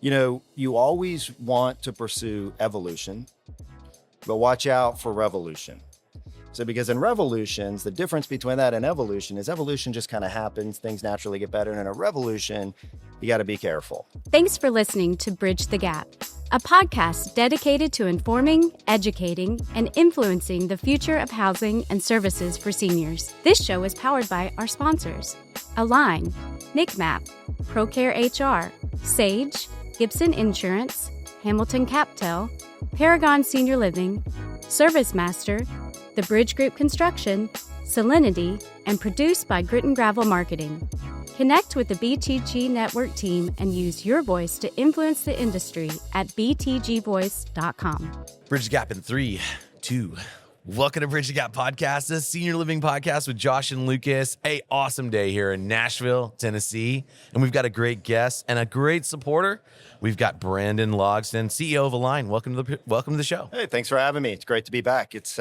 You always want to pursue evolution, but watch out for revolution. So because in revolutions, the difference between that and evolution is evolution just kind of happens, things naturally get better. And in a revolution, you got to be careful. Thanks for listening to Bridge the Gap, a podcast dedicated to informing, educating, and influencing the future of housing and services for seniors. This show is powered by our sponsors: Aline, NICMAP, ProCare HR, Sage, Gibson Insurance, Hamilton Captel, Paragon Senior Living, ServiceMaster, The Bridge Group Construction, Salinity, and produced by Grit and Gravel Marketing. Connect with the BTG Network team and use your voice to influence the industry at btgvoice.com. Bridge the Gap in 3, 2. Welcome to Bridge the Gap podcast, a senior living podcast with Josh and Lucas. An awesome day here in Nashville, Tennessee. And we've got a great guest and a great supporter. We've got Brandon Logsdon, CEO of Aline. Welcome to the show. Hey, thanks for having me. It's great to be back. It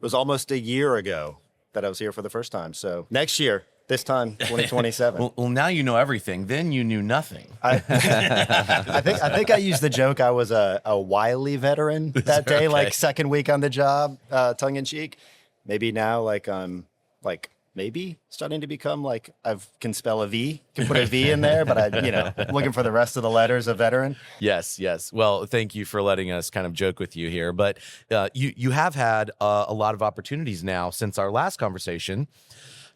was almost a year ago that I was here for the first time. So next year, this time, 2027. well, now you know everything. Then you knew nothing. I think I used the joke I was a wily veteran that day, like second week on the job, tongue in cheek. Maybe now, maybe starting to become like I can spell a V, can put a V in there, but looking for the rest of the letters of veteran. Yes. Well, thank you for letting us kind of joke with you here. But you have had a lot of opportunities now since our last conversation.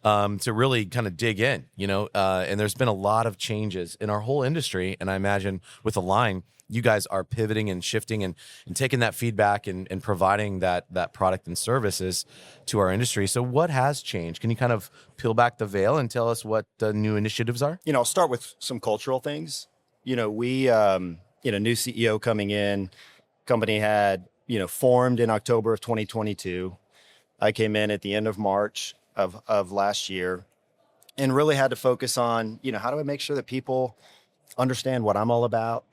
To really kind of dig in, and there's been a lot of changes in our whole industry. And I imagine with Aline, you guys are pivoting and shifting and taking that feedback and providing that product and services to our industry. So what has changed? Can you kind of peel back the veil and tell us what the new initiatives are? I'll start with some cultural things. We, new CEO coming in, company had, formed in October of 2022. I came in at the end of March of last year and really had to focus on, how do I make sure that people understand what I'm all about?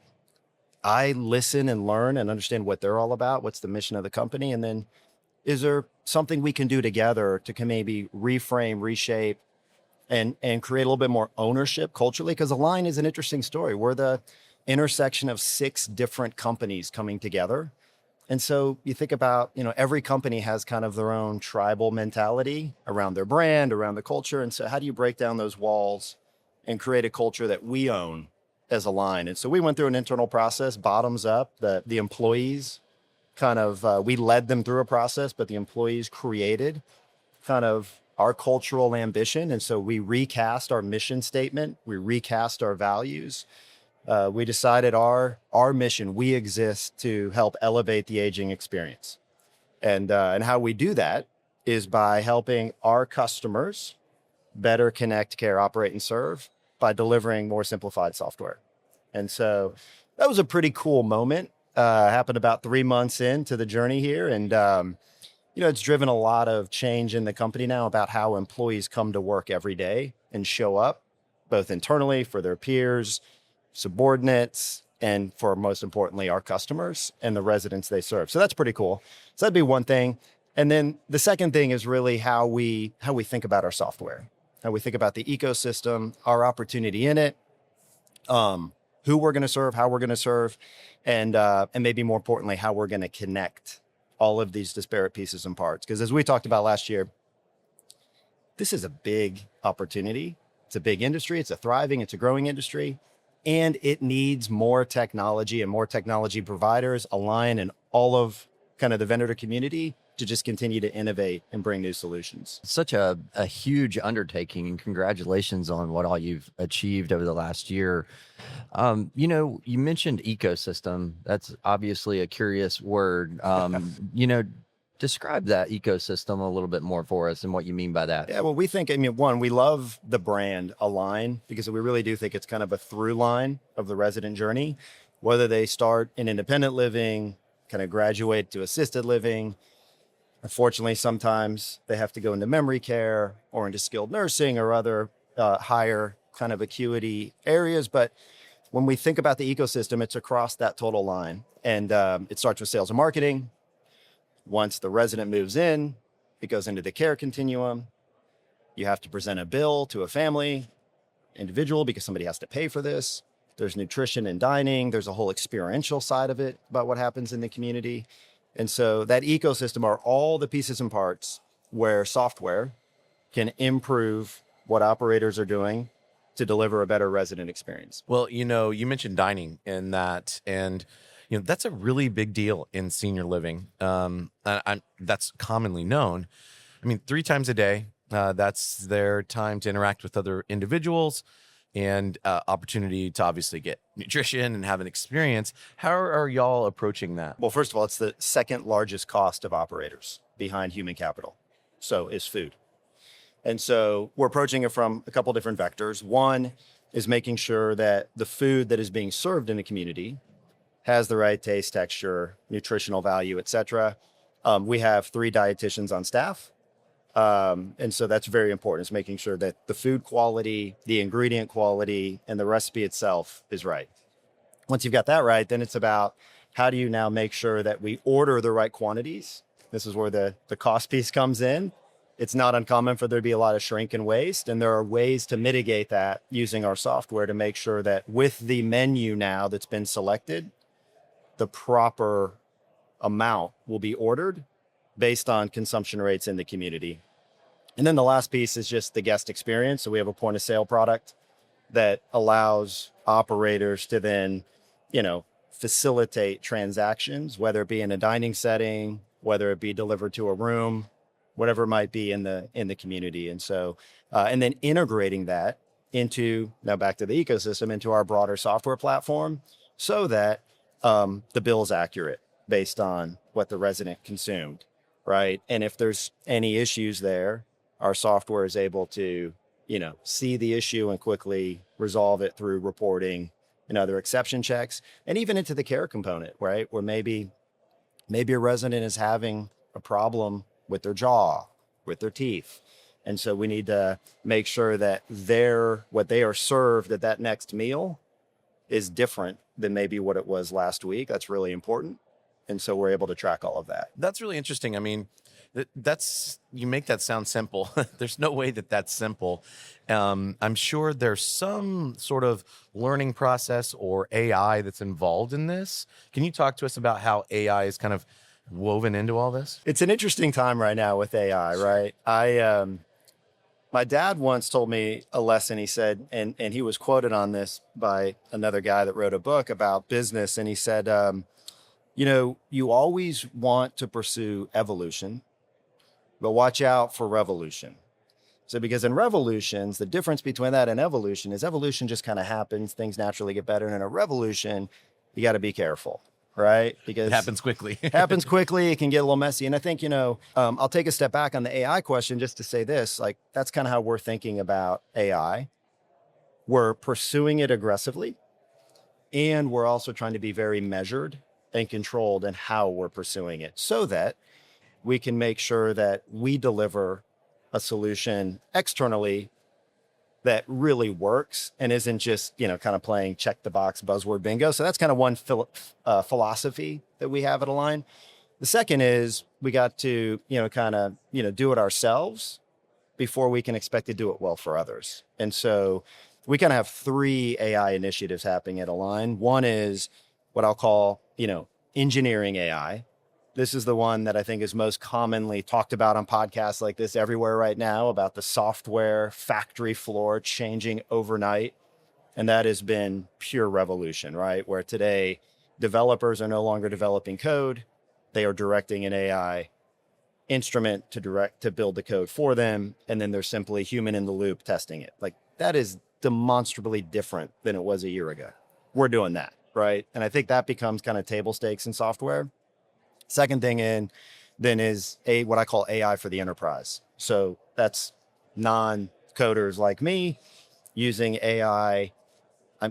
I listen and learn and understand what they're all about. What's the mission of the company? And then is there something we can do together to maybe reframe, reshape, and create a little bit more ownership culturally? Because Aline is an interesting story. We're the intersection of 6 different companies coming together. And so you think about, every company has kind of their own tribal mentality around their brand, around the culture. And so how do you break down those walls and create a culture that we own as Aline? And so we went through an internal process, bottoms up, the employees kind of, we led them through a process, but the employees created kind of our cultural ambition. And so we recast our mission statement, we recast our values. We decided our mission, we exist to help elevate the aging experience. And how we do that is by helping our customers better connect, care, operate, and serve by delivering more simplified software. And so that was a pretty cool moment. Happened about 3 months into the journey here. And, it's driven a lot of change in the company now about how employees come to work every day and show up, both internally for their peers, subordinates, and for most importantly, our customers and the residents they serve. So that's pretty cool. So that'd be one thing. And then the second thing is really how we think about our software, how we think about the ecosystem, our opportunity in it, who we're going to serve, how we're going to serve, and maybe more importantly, how we're going to connect all of these disparate pieces and parts. Because as we talked about last year, this is a big opportunity. It's a big industry. It's a growing industry. And it needs more technology and more technology providers, Aline and all of kind of the vendor community to just continue to innovate and bring new solutions. Such a huge undertaking, and congratulations on what all you've achieved over the last year. You mentioned ecosystem. That's obviously a curious word. Describe that ecosystem a little bit more for us and what you mean by that. Yeah, well, we think, one, we love the brand Aline because we really do think it's kind of a through line of the resident journey, whether they start in independent living, kind of graduate to assisted living. Unfortunately, sometimes they have to go into memory care or into skilled nursing or other higher kind of acuity areas. But when we think about the ecosystem, it's across that total line. And it starts with sales and marketing. Once the resident moves in, it goes into the care continuum. You have to present a bill to a family, individual, because somebody has to pay for this. there's nutrition and dining, there's a whole experiential side of it about what happens in the community. And so that ecosystem are all the pieces and parts where software can improve what operators are doing to deliver a better resident experience. Well, you mentioned dining in that, and that's a really big deal in senior living. That's commonly known. I mean, 3 times a day, that's their time to interact with other individuals and opportunity to obviously get nutrition and have an experience. How are y'all approaching that? Well, first of all, it's the second largest cost of operators behind human capital. So is food. And so we're approaching it from a couple different vectors. One is making sure that the food that is being served in the community has the right taste, texture, nutritional value, et cetera. We have 3 dietitians on staff. And so that's very important, is making sure that the food quality, the ingredient quality, and the recipe itself is right. Once you've got that right, then it's about how do you now make sure that we order the right quantities. This is where the cost piece comes in. It's not uncommon for there to be a lot of shrink and waste, and there are ways to mitigate that using our software to make sure that with the menu now that's been selected, the proper amount will be ordered based on consumption rates in the community. And then the last piece is just the guest experience. So we have a point of sale product that allows operators to then, facilitate transactions, whether it be in a dining setting, whether it be delivered to a room, whatever it might be in the community. And so, and then integrating that into, now back to the ecosystem, into our broader software platform so that the bill is accurate based on what the resident consumed, right? And if there's any issues there, our software is able to, see the issue and quickly resolve it through reporting and other exception checks, and even into the care component, right? Where maybe a resident is having a problem with their jaw, with their teeth. And so we need to make sure that what they are served at that next meal is different than maybe what it was last week. That's really important. And so we're able to track all of that. That's really interesting. I mean, you make that sound simple. There's no way that that's simple. I'm sure there's some sort of learning process or AI that's involved in this. Can you talk to us about how AI is kind of woven into all this? It's an interesting time right now with AI, right? My dad once told me a lesson. He said, and he was quoted on this by another guy that wrote a book about business. And he said, you always want to pursue evolution, but watch out for revolution. So because in revolutions, the difference between that and evolution is evolution just kind of happens. Things naturally get better. And in a revolution, you got to be careful, right? Because it happens quickly. It happens quickly. It can get a little messy. And I think, I'll take a step back on the AI question just to say this, like, that's kind of how we're thinking about AI. We're pursuing it aggressively, and we're also trying to be very measured and controlled in how we're pursuing it so that we can make sure that we deliver a solution externally that really works and isn't just, kind of playing check the box buzzword bingo. So that's kind of one philosophy that we have at Aline. The second is we got to, do it ourselves before we can expect to do it well for others. And so we kind of have 3 AI initiatives happening at Aline. One is what I'll call, engineering AI. This is the one that I think is most commonly talked about on podcasts like this everywhere right now, about the software factory floor changing overnight. And that has been pure revolution, right? Where today developers are no longer developing code. They are directing an AI instrument to build the code for them. And then they're simply human in the loop testing it. Like, that is demonstrably different than it was a year ago. We're doing that, right? And I think that becomes kind of table stakes in software. Second thing then is what I call AI for the enterprise. So that's non-coders like me using AI.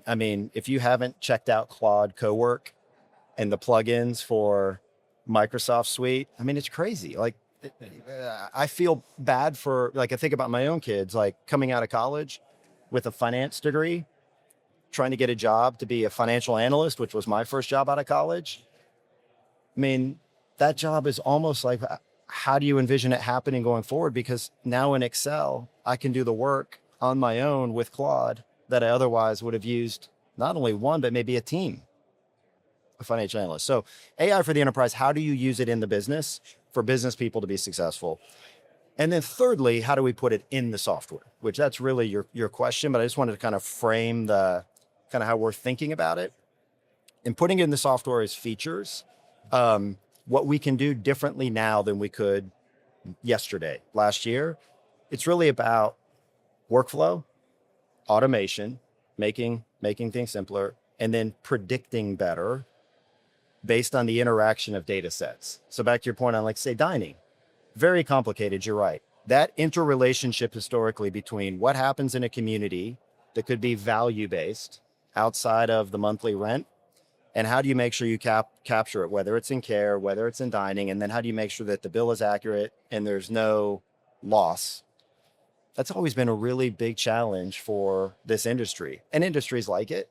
I mean, if you haven't checked out Claude Cowork and the plugins for Microsoft Suite, I mean, it's crazy. Like, I feel bad for, I think about my own kids, coming out of college with a finance degree, trying to get a job to be a financial analyst, which was my first job out of college. I mean, that job is almost like, how do you envision it happening going forward? Because now in Excel, I can do the work on my own with Claude that I otherwise would have used not only one, but maybe a team of financial analysts. So AI for the enterprise, how do you use it in the business for business people to be successful? And then thirdly, how do we put it in the software? Which that's really your question, but I just wanted to kind of frame the kind of how we're thinking about it. And putting it in the software is features. What we can do differently now than we could yesterday, last year. It's really about workflow, automation, making things simpler, and then predicting better based on the interaction of data sets. So back to your point on, like, say, dining. Very complicated, you're right. That interrelationship historically between what happens in a community that could be value-based outside of the monthly rent, and how do you make sure you capture it, whether it's in care, whether it's in dining, and then how do you make sure that the bill is accurate and there's no loss? That's always been a really big challenge for this industry and industries like it.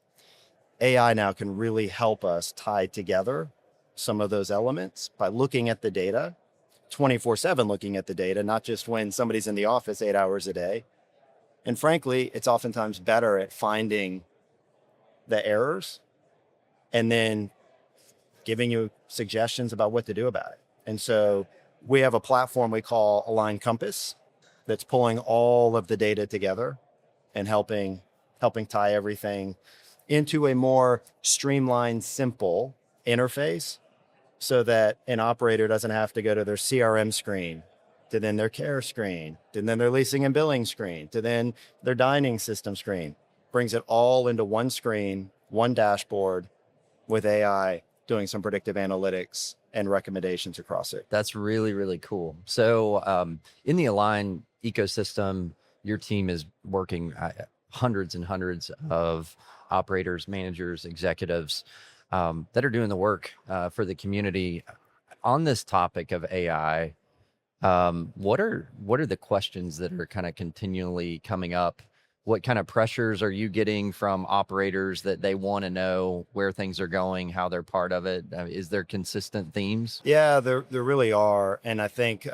AI now can really help us tie together some of those elements by looking at the data, 24/7 looking at the data, not just when somebody's in the office 8 hours a day. And frankly, it's oftentimes better at finding the errors and then giving you suggestions about what to do about it. And so we have a platform we call Aline Compass that's pulling all of the data together and helping tie everything into a more streamlined, simple interface so that an operator doesn't have to go to their CRM screen, to then their care screen, to then their leasing and billing screen, to then their dining system screen. Brings it all into one screen, one dashboard, with AI doing some predictive analytics and recommendations across it. That's really, really cool. So in the Align ecosystem, your team is working hundreds and hundreds of operators, managers, executives that are doing the work for the community. On this topic of AI, what are the questions that are kind of continually coming up? What kind of pressures are you getting from operators that they want to know where things are going, how they're part of it? Is there consistent themes? Yeah, there really are. And I think,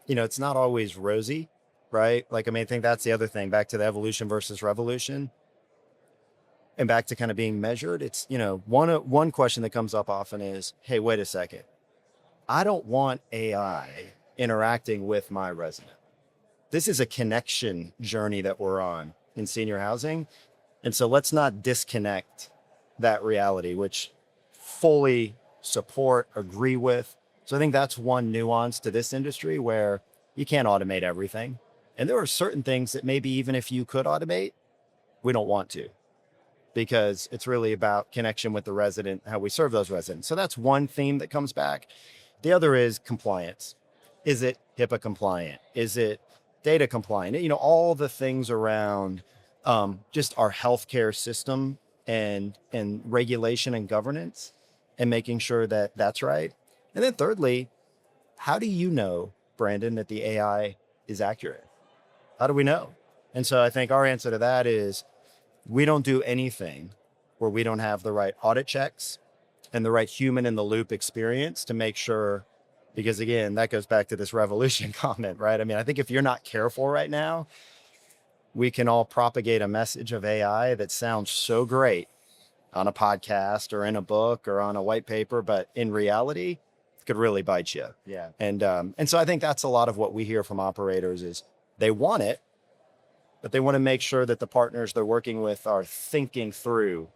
it's not always rosy, right? Like, I think that's the other thing, back to the evolution versus revolution and back to kind of being measured. It's, one question that comes up often is, hey, wait a second. I don't want AI interacting with my resident. This is a connection journey that we're on in senior housing. And so let's not disconnect that reality, which fully support, agree with. So I think that's one nuance to this industry where you can't automate everything. And there are certain things that maybe even if you could automate, we don't want to, because it's really about connection with the resident, how we serve those residents. So that's one theme that comes back. The other is compliance. Is it HIPAA compliant? Is it data compliant? All the things around just our healthcare system and regulation and governance, and making sure that that's right. And then thirdly, how do you know, Brandon, that the AI is accurate? How do we know? And so I think our answer to that is we don't do anything where we don't have the right audit checks and the right human in the loop experience to make sure. Because again, that goes back to this revolution comment, right? I think if you're not careful right now, we can all propagate a message of AI that sounds so great on a podcast or in a book or on a white paper, but in reality, it could really bite you. Yeah. And so I think that's a lot of what we hear from operators is they want it, but they want to make sure that the partners they're working with are thinking through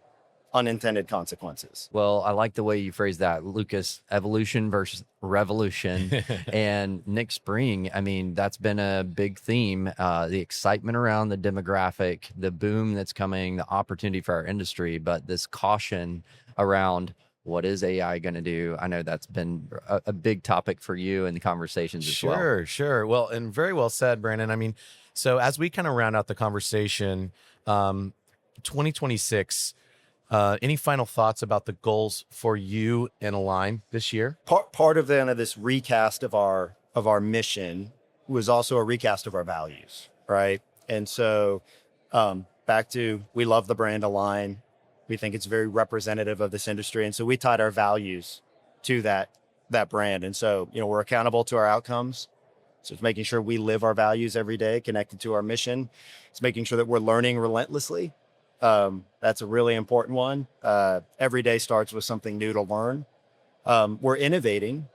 unintended consequences. Well, I like the way you phrase that, Lucas, evolution versus revolution. And Nick Spring, that's been a big theme, the excitement around the demographic, the boom that's coming, the opportunity for our industry, but this caution around what is AI going to do? I know that's been a big topic for you in the conversations as well. Sure. Well, and very well said, Brandon. So as we kind of round out the conversation, 2026, any final thoughts about the goals for you and Align this year? Part of this recast of our mission was also a recast of our values, right? And so back to, we love the brand Align. We think it's very representative of this industry. And so we tied our values to that brand. And so, we're accountable to our outcomes. So it's making sure we live our values every day, connected to our mission. It's making sure that we're learning relentlessly. That's a really important one. Every day starts with something new to learn. We're innovating,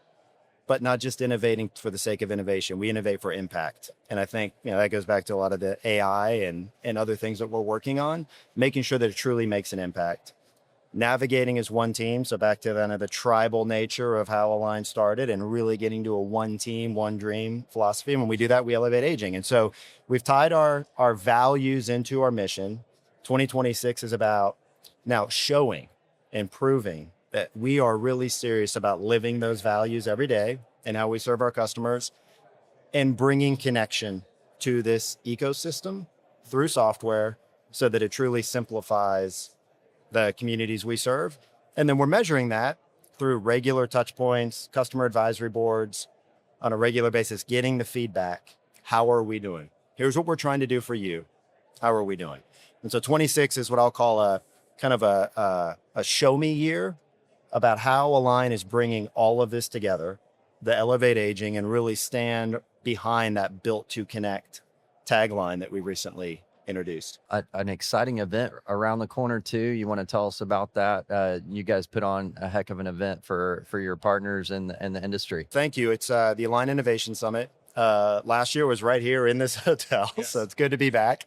but not just innovating for the sake of innovation. We innovate for impact. And I think, that goes back to a lot of the AI and other things that we're working on, making sure that it truly makes an impact. Navigating as one team. So back to kind of the tribal nature of how Align started and really getting to a one team, one dream philosophy. And when we do that, we elevate aging. And so we've tied our values into our mission. 2026 is about now showing and proving that we are really serious about living those values every day and how we serve our customers and bringing connection to this ecosystem through software so that it truly simplifies the communities we serve. And then we're measuring that through regular touch points, customer advisory boards on a regular basis, getting the feedback. How are we doing? Here's what we're trying to do for you. How are we doing? And so 26 is what I'll call a kind of a show me year about how Align is bringing all of this together, the elevate aging, and really stand behind that built to connect tagline that we recently introduced. An exciting event around the corner too. You want to tell us about that? You guys put on a heck of an event for your partners in the industry. Thank you. It's the Aline Innovation Summit. Last year was right here in this hotel, yes. So it's good to be back.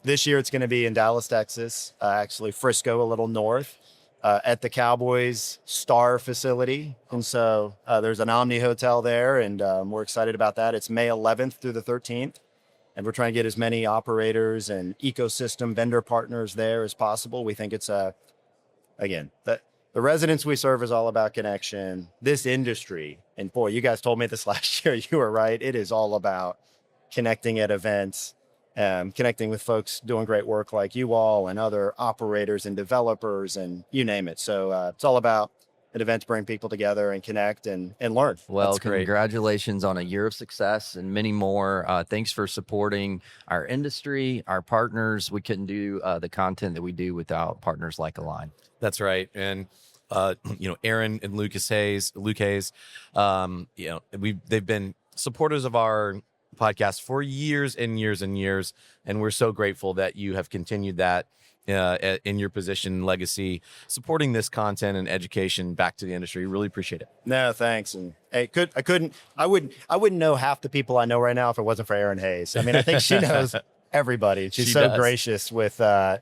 This year it's going to be in Dallas, Texas, actually Frisco, a little north, at the Cowboys Star facility. And so there's an Omni Hotel there, and we're excited about that. It's May 11th through the 13th. And we're trying to get as many operators and ecosystem vendor partners there as possible. We think it's again, the residents we serve is all about connection. This industry, and boy, you guys told me this last year, you were right. It is all about connecting at events, connecting with folks doing great work like you all and other operators and developers and you name it. So it's all about at events bring people together and connect and learn. Well, congratulations on a year of success and many more. Thanks for supporting our industry, our partners. We couldn't do the content that we do without partners like Align. That's right. And Aaron and Luke Hayes, they've been supporters of our podcast for years and years and years, and we're so grateful that you have continued that in your position and legacy, supporting this content and education back to the industry. Really appreciate it. No, thanks. And I wouldn't know half the people I know right now if it wasn't for Erin Hayes. I mean, I think she knows everybody. She's so gracious with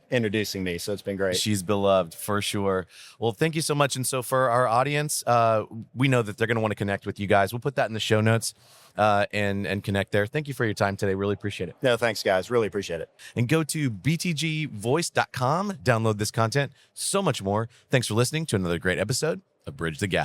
introducing me. So it's been great. She's beloved for sure. Well, thank you so much. And so for our audience, we know that they're going to want to connect with you guys. We'll put that in the show notes and connect there. Thank you for your time today. Really appreciate it. No, thanks guys. Really appreciate it. And go to btgvoice.com, download this content, so much more. Thanks for listening to another great episode of Bridge the Gap.